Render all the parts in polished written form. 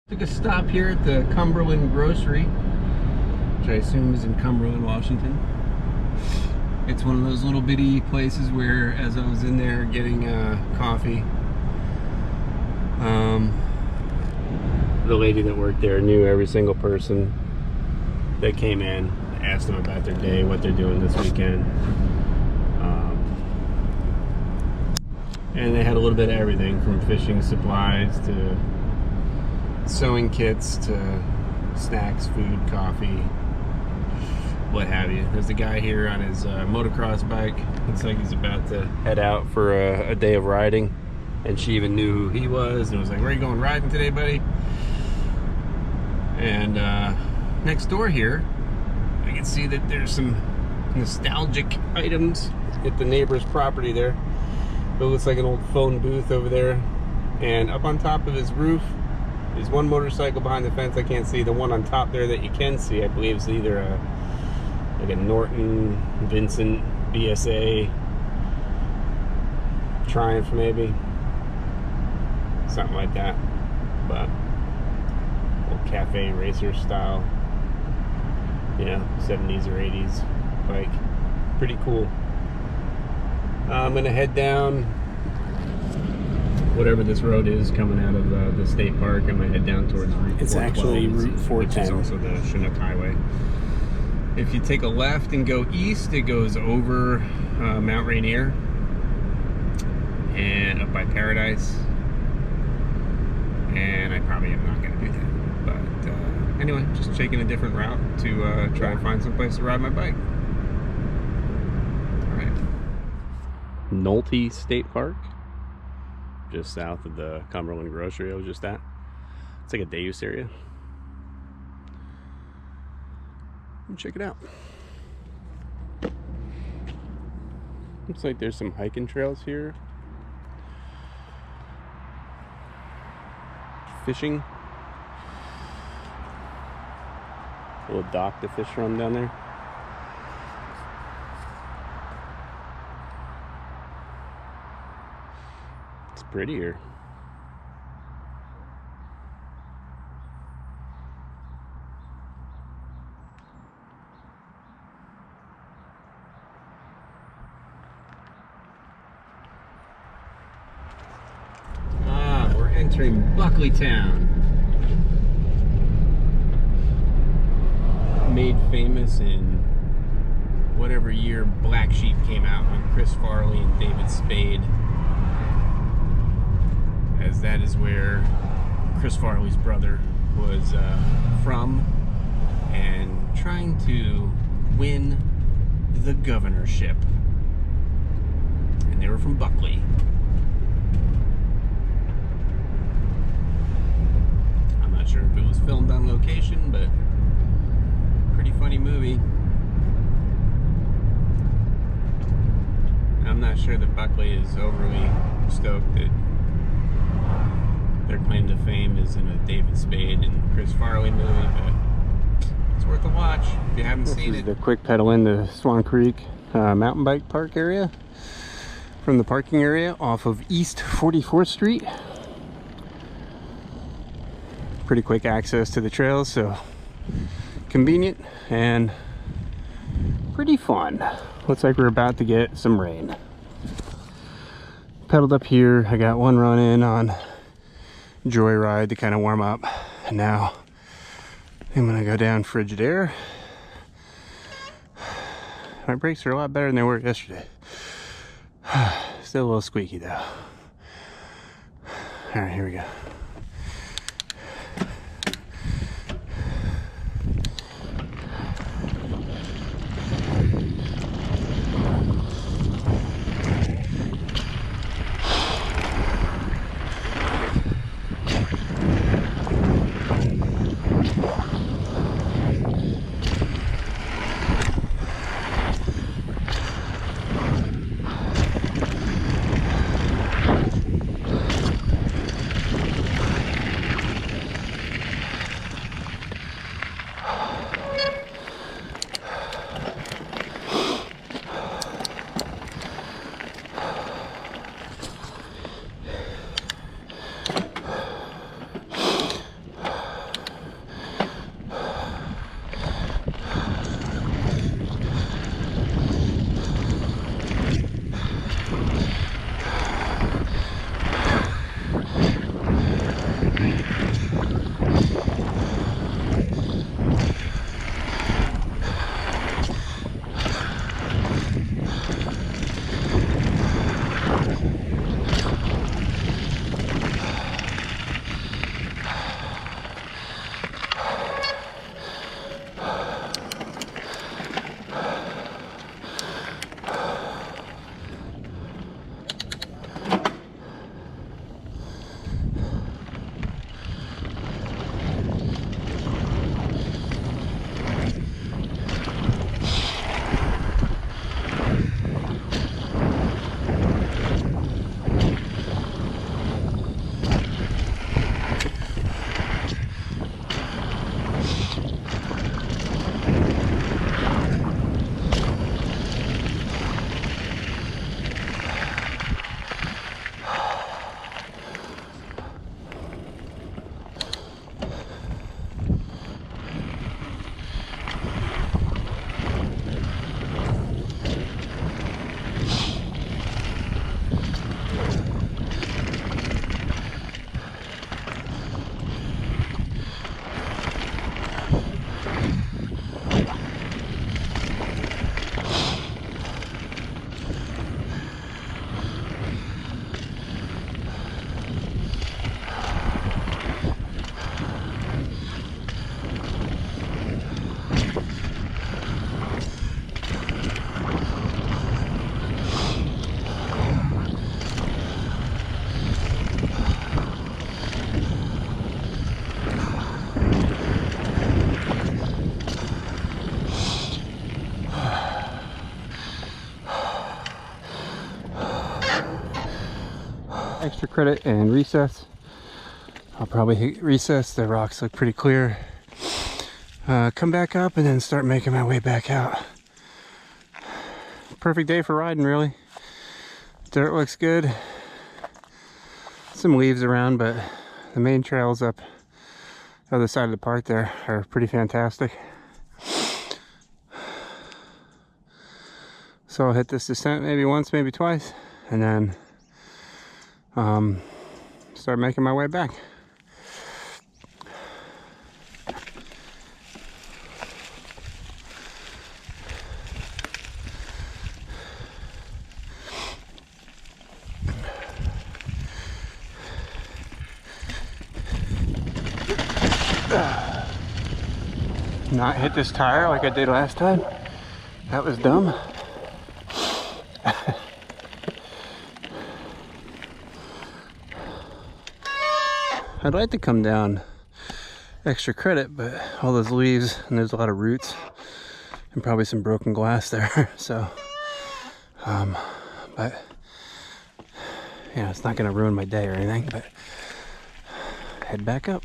Took a stop here at the Cumberland Grocery, which I assume is in Cumberland, Washington. It's one of those little bitty places where, as I was in there getting coffee, the lady that worked there knew every single person that came in, asked them about their day, what they're doing this weekend. And they had a little bit of everything from fishing supplies to sewing kits to snacks, food, coffee, what have you. There's a guy here on his motocross bike. Looks like he's about to head out for a day of riding. And she even knew who he was and was like, "Where are you going riding today, buddy?" And next door here, I can see that there's some nostalgic items at the neighbor's property there. It looks like an old phone booth over there. And up on top of his roof is one motorcycle behind the fence I can't see. The one on top there that you can see, I believe, is either like a Norton, Vincent, BSA, Triumph maybe. Something like that. But old cafe racer style, you know, 70s or 80s bike. Pretty cool. I'm gonna head down whatever this road is coming out of the state park. I'm gonna head down towards Route 412. It's actually Route 410, which is also the Chinook Highway. If you take a left and go east, it goes over Mount Rainier and up by Paradise. And I probably am not gonna do that. But anyway, just taking a different route to try and find some place to ride my bike. Nolte State Park, just south of the Cumberland Grocery I was just at. It's like a day use area. Check it out. Looks like there's some hiking trails here. Fishing. A little dock to fish from down there. Pretty here. We're entering Buckley Town. Made famous in whatever year Black Sheep came out with Chris Farley and David Spade. As that is where Chris Farley's brother was from, and trying to win the governorship. And they were from Buckley. I'm not sure if it was filmed on location, but pretty funny movie. I'm not sure that Buckley is overly stoked that their claim to fame is in a David Spade and Chris Farley movie, but it's worth a watch if you haven't seen it. The quick pedal into Swan Creek mountain bike park area from the parking area off of East 44th Street. Pretty quick access to the trails, so convenient and pretty fun. Looks like we're about to get some rain. Pedaled up here. I got one run in on Joyride to kind of warm up, and now I'm gonna go down Frigidaire. My brakes are a lot better than they were yesterday. Still a little squeaky though. All right, here we go. extra credit and recess. I'll probably hit recess. The rocks look pretty clear. Come back up and then start making my way back out. Perfect day for riding, really. Dirt looks good. Some leaves around, but the main trails up the other side of the park there are pretty fantastic. So I'll hit this descent maybe once, maybe twice, and then start making my way back. Not hit this tire like I did last time. That was dumb. I'd like to come down extra credit, but all those leaves and there's a lot of roots and probably some broken glass there. So, but yeah, it's not gonna ruin my day or anything, but head back up.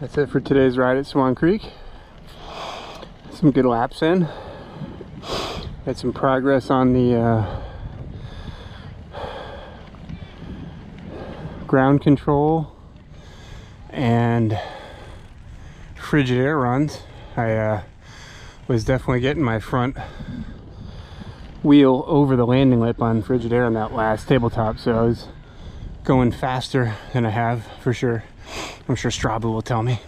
That's it for today's ride at Swan Creek. Some good laps in. Had some progress on the ground control and frigid air runs. I was definitely getting my front wheel over the landing lip on frigid air on that last tabletop, so I was going faster than I have for sure. I'm sure Strava will tell me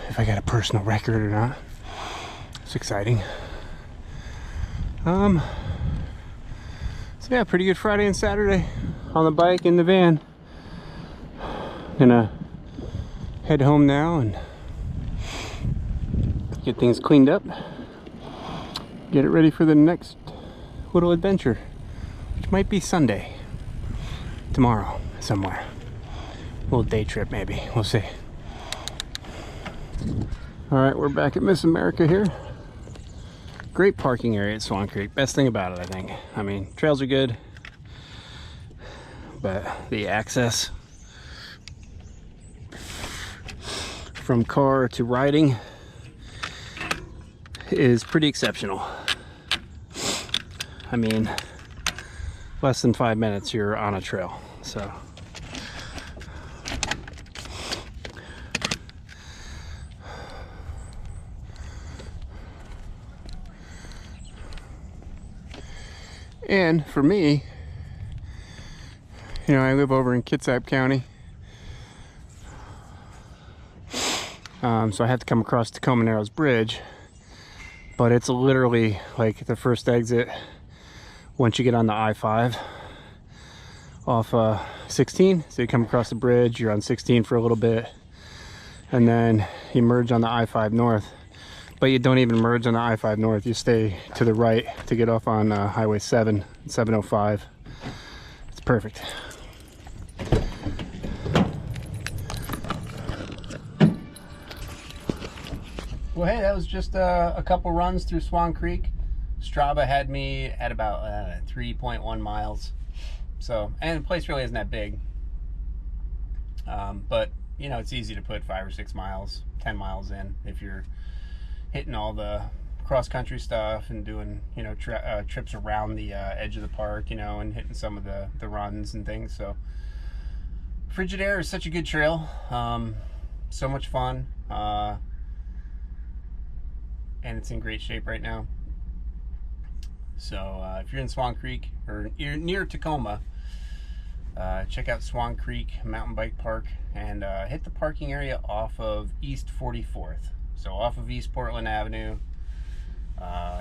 if I got a personal record or not. It's exciting. So yeah, pretty good Friday and Saturday on the bike in the van. Gonna head home now and get things cleaned up. Get it ready for the next little adventure, which might be Sunday. Tomorrow, somewhere. Little day trip maybe, we'll see. All right, we're back at Miss America here. Great parking area at Swan Creek. Best thing about it, I think. I mean, trails are good, but the access from car to riding is pretty exceptional. I mean, less than 5 minutes you're on a trail, so. And for me, you know, I live over in Kitsap County, so I had to come across Tacoma Narrows Bridge, but it's literally like the first exit once you get on the I-5 off 16. So you come across the bridge, you're on 16 for a little bit, and then you merge on the I-5 North. But you don't even merge on the I-5 North, you stay to the right to get off on Highway 7, 705. It's perfect. Well, hey, that was just a couple runs through Swan Creek. Strava had me at about 3.1 miles. So, and the place really isn't that big. But you know, it's easy to put 5 or 6 miles, 10 miles in if you're hitting all the cross country stuff and doing, you know, trips around the edge of the park, you know, and hitting some of the runs and things. So Frigid Air is such a good trail, so much fun, and it's in great shape right now. So if you're in Swan Creek or you're near Tacoma, check out Swan Creek Mountain Bike Park and hit the parking area off of East 44th. So off of East Portland Avenue,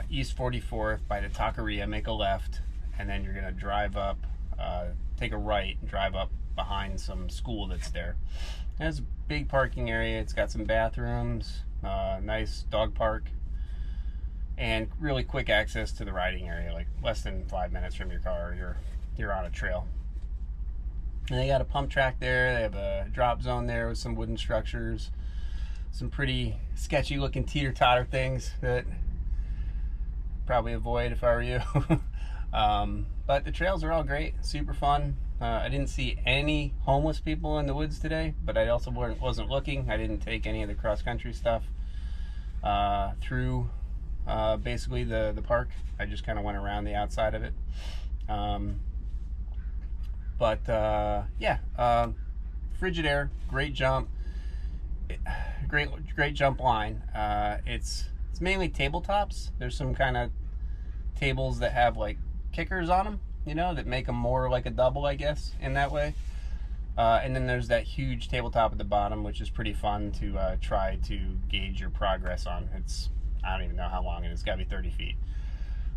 East 44th by the Taqueria, make a left, and then you're gonna drive up, take a right, and drive up behind some school that's there. It has a big parking area. It's got some bathrooms, nice dog park, and really quick access to the riding area. Like less than 5 minutes from your car, you're on a trail. And they got a pump track there. They have a drop zone there with some wooden structures, some pretty sketchy looking teeter-totter things that probably avoid if I were you. But the trails are all great, super fun. I didn't see any homeless people in the woods today, but I also wasn't looking. I didn't take any of the cross-country stuff through basically the park. I just kind of went around the outside of it. Frigid Air, great jump, great jump line. It's mainly tabletops. There's some kind of tables that have like kickers on them, you know, that make them more like a double, I guess, in that way. And then there's that huge tabletop at the bottom, which is pretty fun to try to gauge your progress on. I don't even know how long it is. It's got to be 30 feet.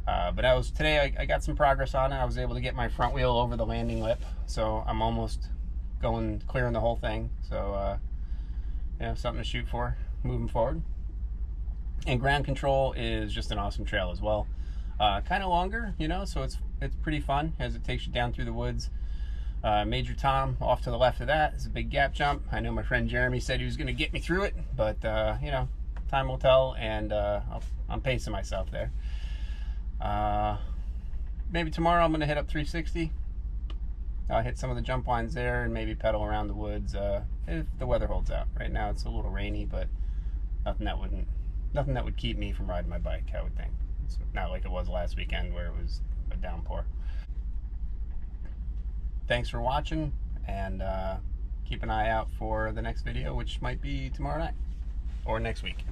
But today I got some progress on it. I was able to get my front wheel over the landing lip, so I'm almost clearing the whole thing. So yeah, something to shoot for moving forward. And ground control is just an awesome trail as well. Kind of longer, you know, so it's pretty fun as it takes you down through the woods. Major Tom off to the left of that is a big gap jump. I know my friend Jeremy said he was going to get me through it, but you know, time will tell, and I'm pacing myself there. Maybe tomorrow I'm going to hit up 360. I'll hit some of the jump lines there and maybe pedal around the woods if the weather holds out. Right now it's a little rainy, but nothing that would keep me from riding my bike, I would think. It's not like it was last weekend where it was a downpour. Thanks for watching, and keep an eye out for the next video, which might be tomorrow night or next week.